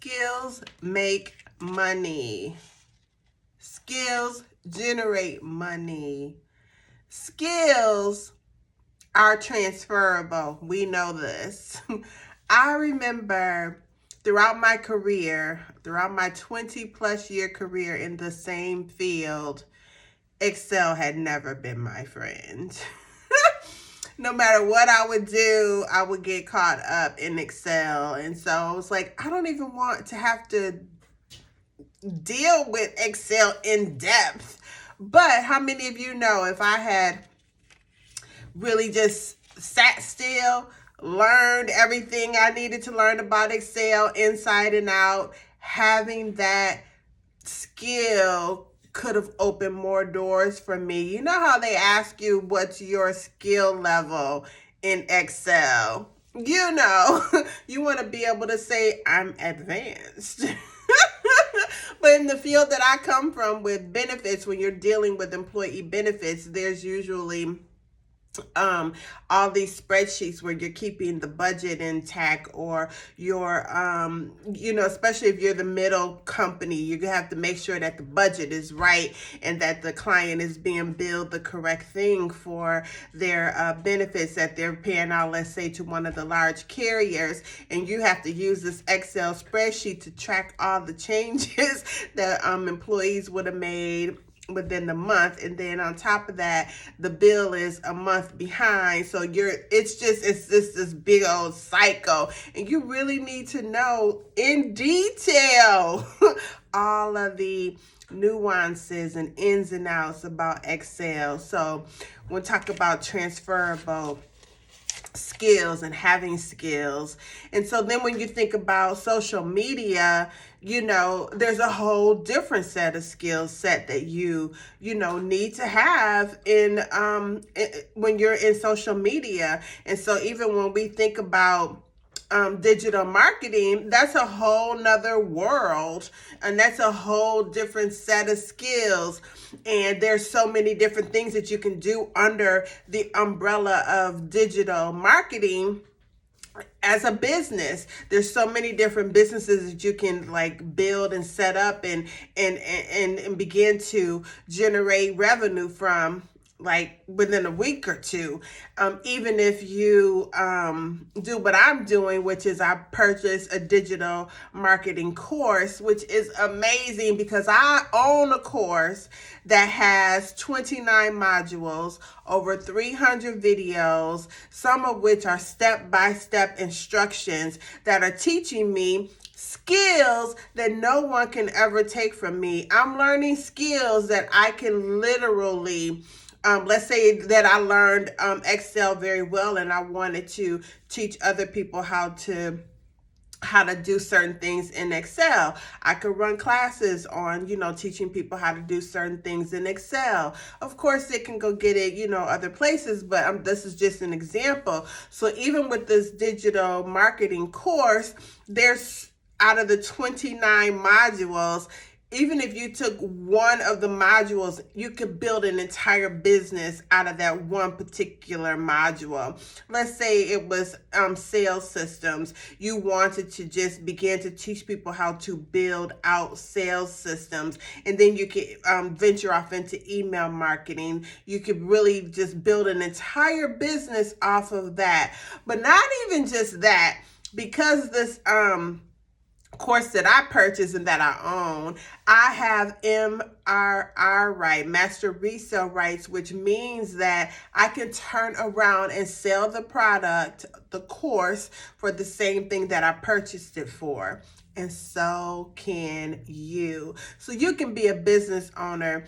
skills make money. Skills generate money. Skills are transferable. We know this. I remember throughout my career, throughout my 20 plus year career in the same field, Excel had never been my friend. No matter what I would do, I would get caught up in Excel. And so I was like, I don't even want to have to deal with Excel in depth. But how many of you know if I had really just sat still, learned everything I needed to learn about Excel inside and out, having that skill could have opened more doors for me. You know how they ask you what's your skill level in Excel? You know, you want to be able to say, I'm advanced. But in the field that I come from with benefits, when you're dealing with employee benefits, there's usually all these spreadsheets where you're keeping the budget intact, or your especially if you're the middle company, you have to make sure that the budget is right and that the client is being billed the correct thing for their benefits that they're paying out, let's say to one of the large carriers, and you have to use this Excel spreadsheet to track all the changes that employees would have made within the month. And then on top of that, the bill is a month behind, so it's just this big old cycle, and you really need to know in detail all of the nuances and ins and outs about Excel. So we'll talk about transferable skills and having skills. And so then when you think about social media, there's a whole different set of skill set that you need to have in when you're in social media. And so even when we think about digital marketing, that's a whole nother world, and that's a whole different set of skills. And there's so many different things that you can do under the umbrella of digital marketing as a business. There's so many different businesses that you can build and set up and begin to generate revenue from, within a week or two. Even if you do what I'm doing, which is I purchased a digital marketing course, which is amazing because I own a course that has 29 modules, over 300 videos, some of which are step-by-step instructions that are teaching me skills that no one can ever take from me. I'm learning skills that I can literally let's say that I learned Excel very well, and I wanted to teach other people how to do certain things in Excel. I could run classes on, teaching people how to do certain things in Excel. Of course, they can go get it, other places, but this is just an example. So even with this digital marketing course, there's, out of the 29 modules, even if you took one of the modules, you could build an entire business out of that one particular module. Let's say it was sales systems. You wanted to just begin to teach people how to build out sales systems. And then you could venture off into email marketing. You could really just build an entire business off of that. But not even just that, because this course that I purchased and that I own, I have MRR right, master resale rights, which means that I can turn around and sell the product, the course, for the same thing that I purchased it for. And so can you. So you can be a business owner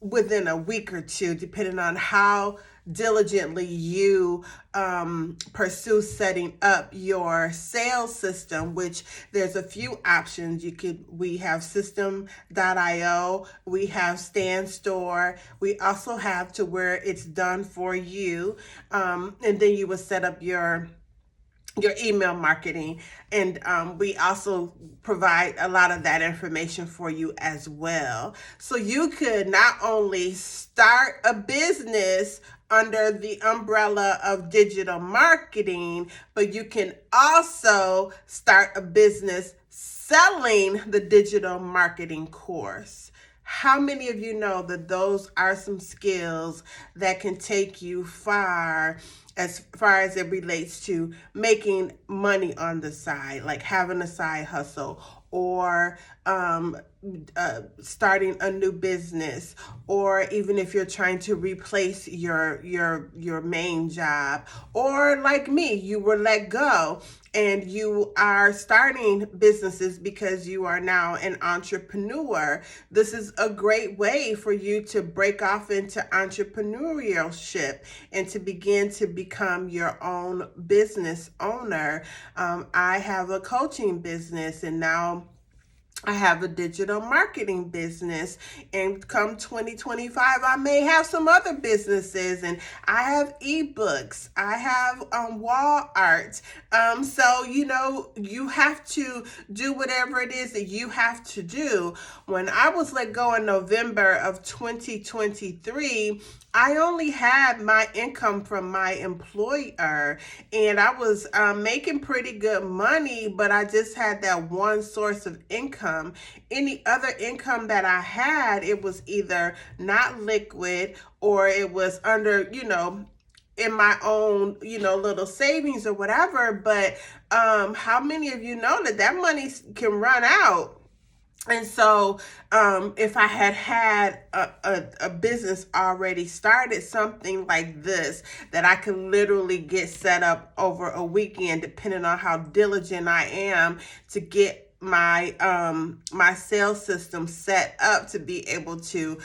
within a week or two, depending on how diligently you pursue setting up your sales system, which there's a few options. We have system.io, we have Stand Store, we also have to where it's done for you, and then you will set up your your email marketing. And we also provide a lot of that information for you as well. So you could not only start a business under the umbrella of digital marketing, but you can also start a business selling the digital marketing course. How many of you know that those are some skills that can take you as far as it relates to making money on the side, like having a side hustle, or starting a new business, or even if you're trying to replace your main job, or like me, you were let go and you are starting businesses because you are now an entrepreneur. This is a great way for you to break off into entrepreneurship and to begin to become your own business owner. I have a coaching business, and now I have a digital marketing business, and come 2025, I may have some other businesses, and I have ebooks, I have wall art. So, you have to do whatever it is that you have to do. When I was let go in November of 2023, I only had my income from my employer, and I was making pretty good money, but I just had that one source of income. Any other income that I had, it was either not liquid, or it was under, in my own, little savings or whatever. But how many of you know that money can run out? And so, if I had a business already started, something like this, that I could literally get set up over a weekend, depending on how diligent I am to get my sales system set up to be able to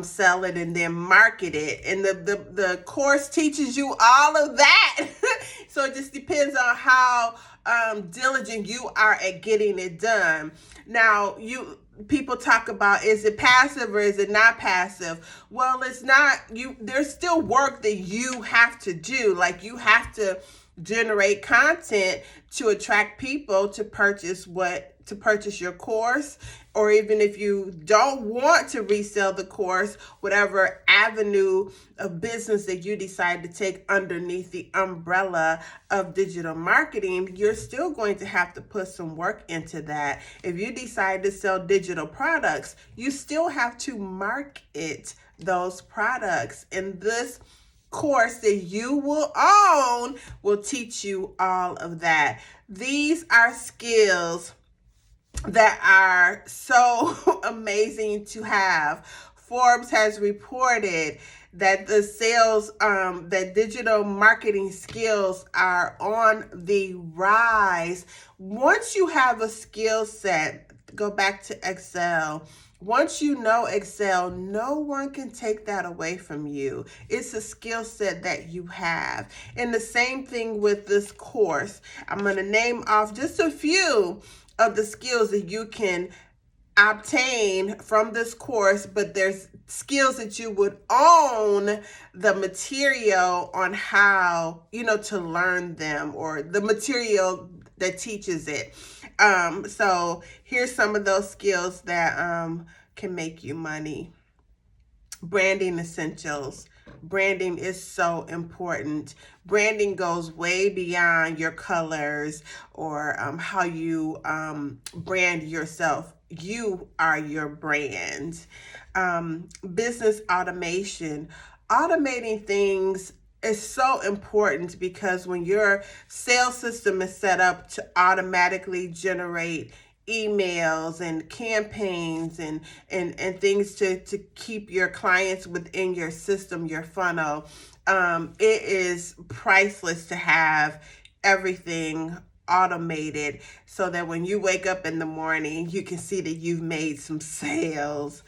sell it and then market it. And the course teaches you all of that. So it just depends on how diligent you are at getting it done. Now, people talk about, is it passive or is it not passive? Well, it's not. There's still work that you have to do. Like, you have to generate content to attract people to purchase your course, or even if you don't want to resell the course, whatever avenue of business that you decide to take underneath the umbrella of digital marketing, you're still going to have to put some work into that. If you decide to sell digital products, you still have to market those products. And this course that you will own will teach you all of that. These are skills that are so amazing to have. Forbes has reported that that digital marketing skills are on the rise. Once you have a skill set, go back to Excel. Once you know Excel, no one can take that away from you. It's a skill set that you have. And the same thing with this course. I'm going to name off just a few of the skills that you can obtain from this course, but there's skills that you would own the material on how, to learn them, or the material that teaches it. So here's some of those skills that can make you money. Branding essentials. Branding is so important. Branding goes way beyond your colors or how you brand yourself. You are your brand. Business automation. Automating things is so important, because when your sales system is set up to automatically generate emails and campaigns and things to keep your clients within your system, your funnel, it is priceless to have everything automated so that when you wake up in the morning, you can see that you've made some sales.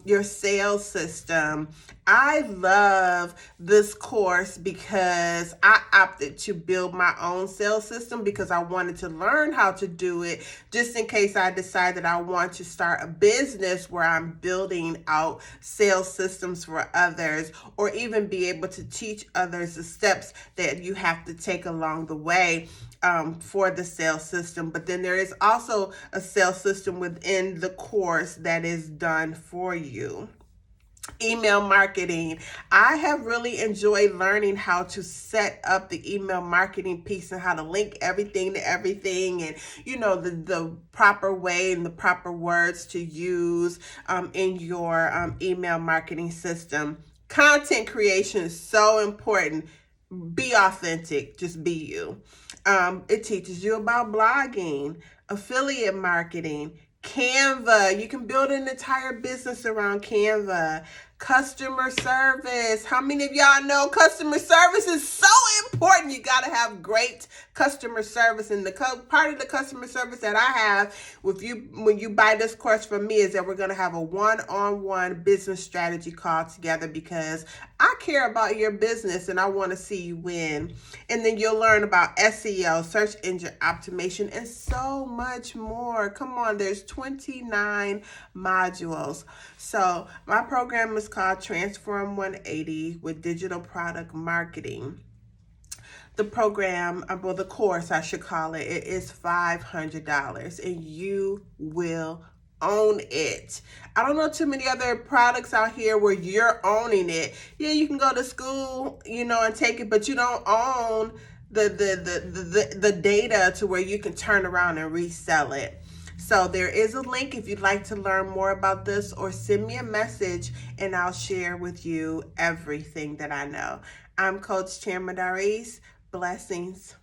Your sales system. I love this course because I opted to build my own sales system because I wanted to learn how to do it just in case I decide that I want to start a business where I'm building out sales systems for others, or even be able to teach others the steps that you have to take along the way for the sales system. But then there is also a sales system within the course that is done for you. Email marketing. I have really enjoyed learning how to set up the email marketing piece and how to link everything to everything, and the proper way and the proper words to use in your email marketing system. Content creation is so important. Be authentic, just be you. It teaches you about blogging, affiliate marketing, Canva. You can build an entire business around Canva. Customer service. How many of y'all know customer service is so important? You got to have great customer service. And the part of the customer service that I have with you when you buy this course from me is that we're going to have a one-on-one business strategy call together because I care about your business and I want to see you win. And then you'll learn about SEO, search engine optimization, and so much more. Come on, there's 29 modules. So my program is called Transform 180 with Digital Product Marketing. The program, well, the course I should call it, it is $500 and you will own it. I don't know too many other products out here where you're owning it. Yeah, you can go to school, and take it, but you don't own the data to where you can turn around and resell it. So there is a link if you'd like to learn more about this, or send me a message and I'll share with you everything that I know. I'm Coach Tamara Doris. Blessings.